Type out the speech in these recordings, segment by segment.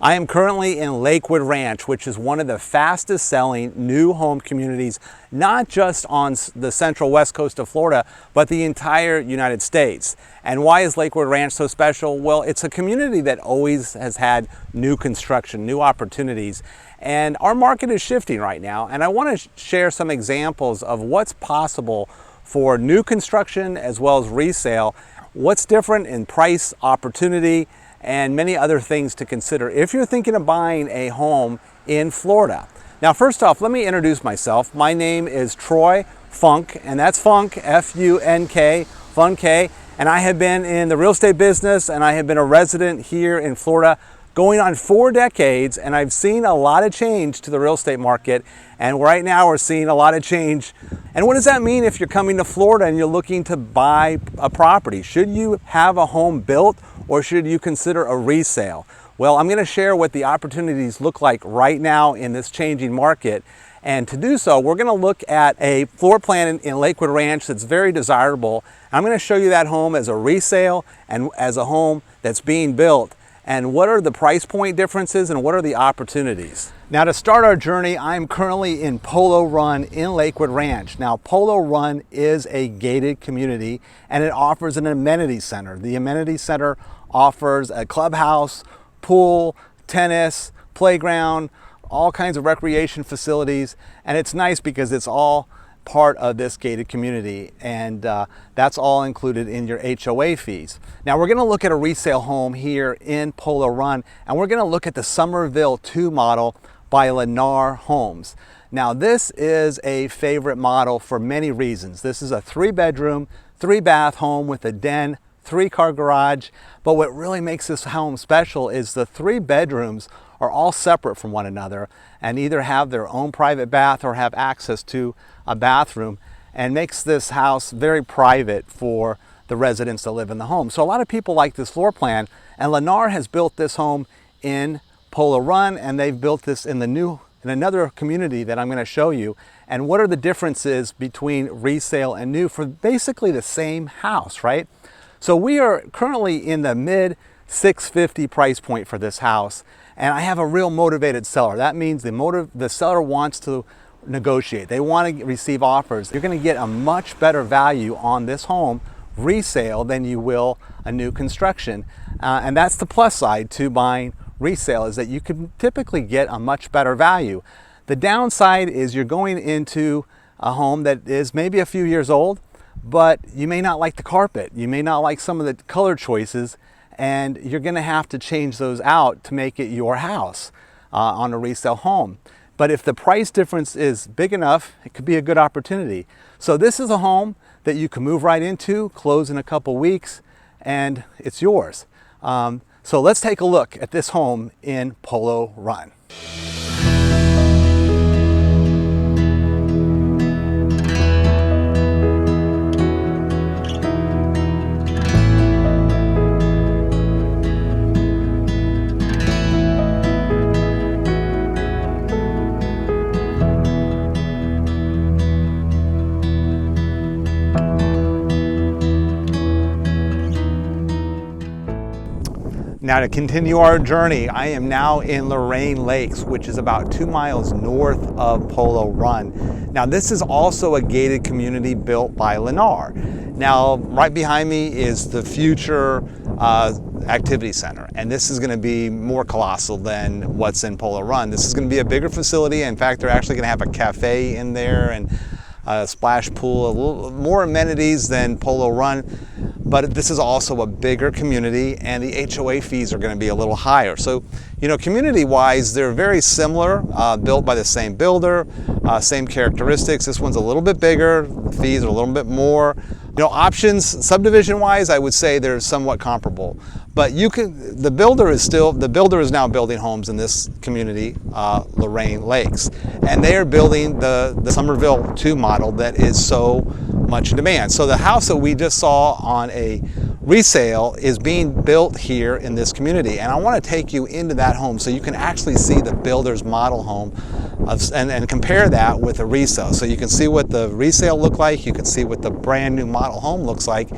I am currently in Lakewood Ranch, which is one of the fastest selling new home communities, not just on the central west coast of Florida, but the entire United States. And why is Lakewood Ranch so special? Well, it's a community that always has had new construction, new opportunities. And our market is shifting right now. And I want to share some examples of what's possible for new construction as well as resale, what's different in price, opportunity, and many other things to consider if you're thinking of buying a home in Florida. Now, first off, let me introduce myself. My name is Troy Funk, and that's Funk, F-U-N-K, Funk, and I have been in the real estate business and I have been a resident here in Florida going on 4 decades, and I've seen a lot of change to the real estate market, and right now we're seeing a lot of change. And what does that mean if you're coming to Florida and you're looking to buy a property? Should you have a home built or should you consider a resale? Well, I'm going to share what the opportunities look like right now in this changing market. And to do so, we're going to look at a floor plan in Lakewood Ranch that's very desirable. I'm going to show you that home as a resale and as a home that's being built, and what are the price point differences and what are the opportunities. Now, to start our journey, I'm currently in Polo Run in Lakewood Ranch. Now, Polo Run is a gated community and it offers an amenity center. The amenity center offers a clubhouse, pool, tennis, playground, all kinds of recreation facilities, and it's nice because it's all part of this gated community, and that's all included in your HOA fees. Now, we're going to look at a resale home here in Polo Run, and we're going to look at the Somerville 2 model by Lennar Homes. Now, this is a favorite model for many reasons. This is a 3-bedroom, 3-bath home with a den, 3-car garage, but what really makes this home special is the 3 bedrooms are all separate from one another and either have their own private bath or have access to a bathroom, and makes this house very private for the residents that live in the home. So a lot of people like this floor plan, and Lennar has built this home in Polo Run, and they've built this in another community that I'm going to show you. And what are the differences between resale and new for basically the same house, right? So we are currently in the mid $650 price point for this house, and I have a real motivated seller. That means the seller wants to negotiate. They want to receive offers. You're going to get a much better value on this home resale than you will a new construction, and that's the plus side to buying resale, is that you can typically get a much better value. The downside is you're going into a home that is maybe a few years old, but you may not like the carpet, you may not like some of the color choices, and you're going to have to change those out to make it your house on a resale home. But if the price difference is big enough, it could be a good opportunity. So this is a home that you can move right into, close in a couple weeks, and it's yours. So let's take a look at this home in Polo Run. Now, to continue our journey, I am now in Lorraine Lakes, which is about 2 miles north of Polo Run. Now, this is also a gated community built by Lennar. Now, right behind me is the future activity center, and this is going to be more colossal than what's in Polo Run. This is going to be a bigger facility. In fact, they're actually going to have a cafe in there and a splash pool, a little more amenities than Polo Run, but this is also a bigger community, and the HOA fees are going to be a little higher. So, you know, community-wise, they're very similar, built by the same builder, same characteristics. This one's a little bit bigger, the fees are a little bit more. You know, options, subdivision-wise, I would say they're somewhat comparable. But the builder is now building homes in this community, Lorraine Lakes, and they are building the Somerville 2 model that is so much in demand. So the house that we just saw on a resale is being built here in this community, and I want to take you into that home so you can actually see the builder's model home and compare that with a resale. So you can see what the resale looked like, you can see what the brand new model home looks like,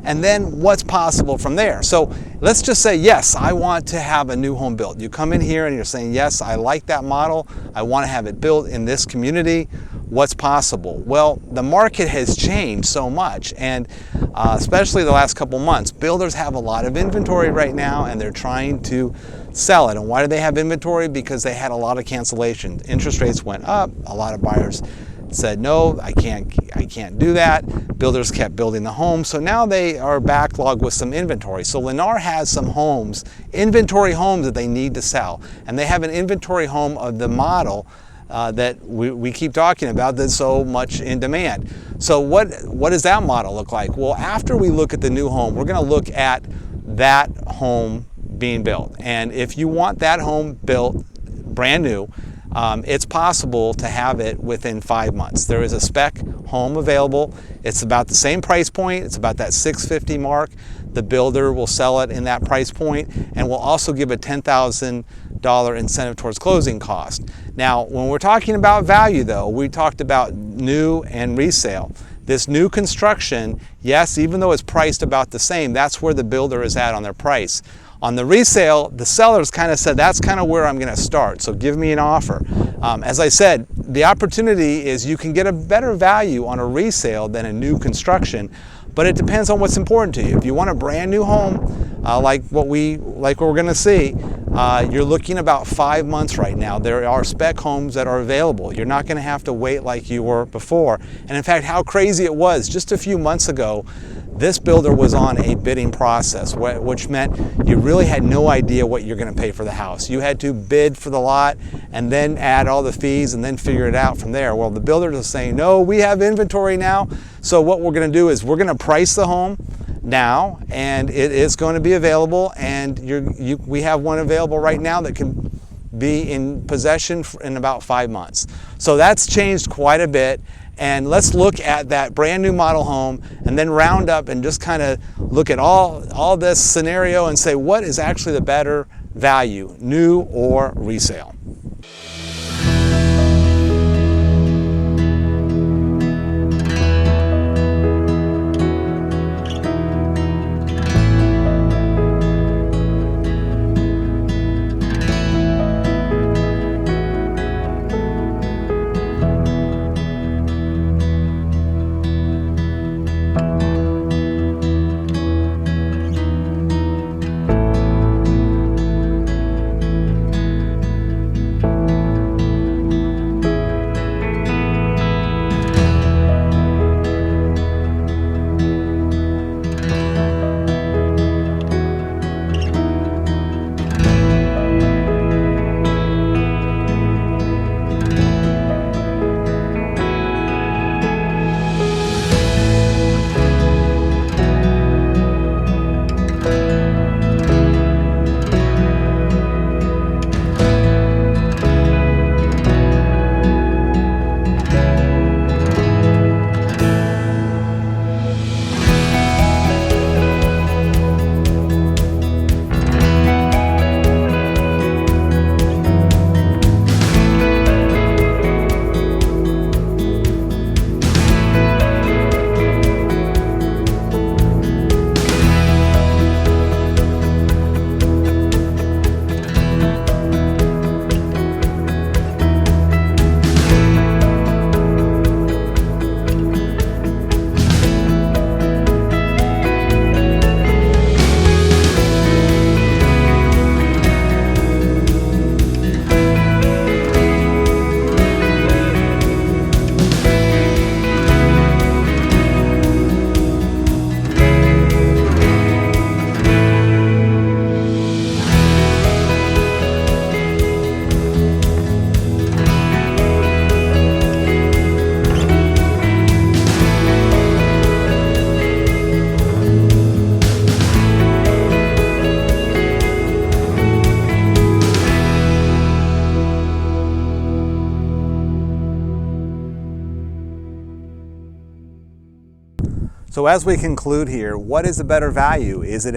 and then what's possible from there. So let's just say, yes, I want to have a new home built. You come in here and you're saying, yes, I like that model. I want to have it built in this community. What's possible? Well, the market has changed so much, and especially the last couple months, builders have a lot of inventory right now and they're trying to sell it. And why do they have inventory? Because they had a lot of cancellations. Interest rates went up. A lot of buyers said, no, I can't do that. Builders kept building the home. So now they are backlogged with some inventory. So Lennar has some homes, inventory homes that they need to sell. And they have an inventory home of the model that we keep talking about that's so much in demand. So what does that model look like? Well, after we look at the new home, we're going to look at that home being built. And if you want that home built brand new, it's possible to have it within 5 months. There is a spec home available. It's about the same price point. It's about that $650 mark. The builder will sell it in that price point and will also give a $10,000 incentive towards closing cost. Now, when we're talking about value though, we talked about new and resale. This new construction, yes, even though it's priced about the same, that's where the builder is at on their price. On the resale, the sellers kind of said, that's kind of where I'm going to start, so give me an offer. As I said, the opportunity is you can get a better value on a resale than a new construction, but it depends on what's important to you. If you want a brand new home, like what we're going to see, you're looking about 5 months right now. There are spec homes that are available. You're not going to have to wait like you were before. And in fact, how crazy it was, just a few months ago, this builder was on a bidding process, which meant you really had no idea what you're going to pay for the house. You had to bid for the lot and then add all the fees and then figure it out from there. Well, the builders are saying, no, we have inventory now. So what we're going to do is we're going to price the home now, and it is going to be available, and we have one available right now that can be in possession in about 5 months. So that's changed quite a bit. And let's look at that brand new model home and then round up and just kind of look at all this scenario and say, what is actually the better value, new or resale? So as we conclude here, what is a better value? Is it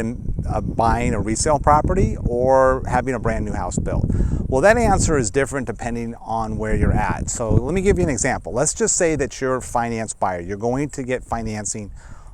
buying a resale property or having a brand new house built? Well, that answer is different depending on where you're at. So let me give you an example. Let's just say that you're a finance buyer. You're going to get financing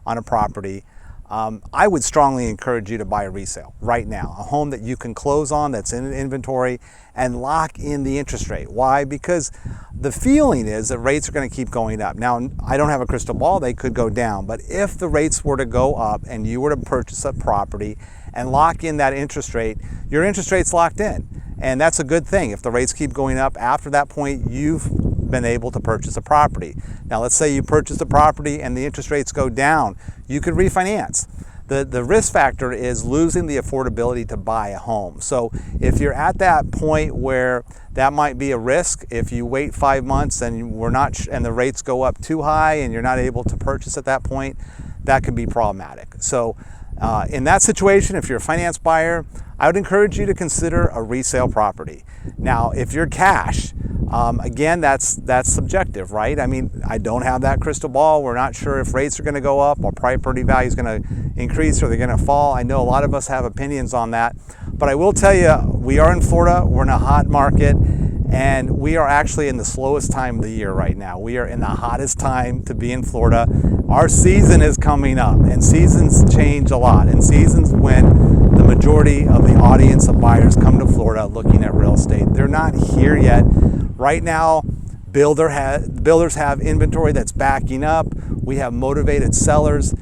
on a property. I would strongly encourage you to buy a resale right now, a home that you can close on, that's in inventory, and lock in the interest rate. Why? Because the feeling is that rates are going to keep going up. Now, I don't have a crystal ball, they could go down, but if the rates were to go up and you were to purchase a property and lock in that interest rate, your interest rate's locked in. And that's a good thing. If the rates keep going up, after that point, you've been able to purchase a property. Now, let's say you purchase a property and the interest rates go down, you could refinance. The risk factor is losing the affordability to buy a home. So if you're at that point where that might be a risk, if you wait 5 months and and the rates go up too high and you're not able to purchase at that point, that could be problematic. So in that situation, if you're a finance buyer, I would encourage you to consider a resale property. Now, if you're cash, again, that's subjective, right? I mean, I don't have that crystal ball. We're not sure if rates are going to go up or property value is going to increase or they're going to fall. I know a lot of us have opinions on that, but I will tell you, we are in Florida. We're in a hot market, and we are actually in the slowest time of the year right now. We are in the hottest time to be in Florida. Our season is coming up, and seasons change a lot, and seasons when the majority of the audience of buyers come to Florida looking at real estate. They're not here yet. Right now, builders have inventory that's backing up. We have motivated sellers.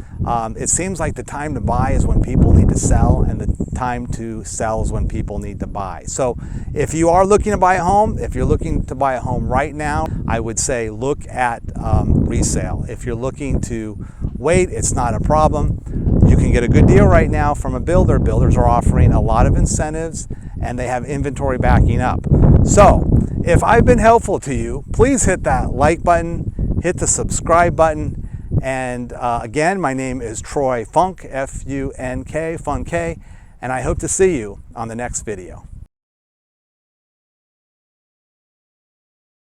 It seems like the time to buy is when people need to sell, and the time to sell is when people need to buy. So if you are looking to buy a home, if you're looking to buy a home right now, I would say look at resale. If you're looking to wait, it's not a problem. You can get a good deal right now from a builder. Builders are offering a lot of incentives, and they have inventory backing up. So if I've been helpful to you, please hit that like button, hit the subscribe button. And again, my name is Troy Funk, F-U-N-K, Funk, and I hope to see you on the next video.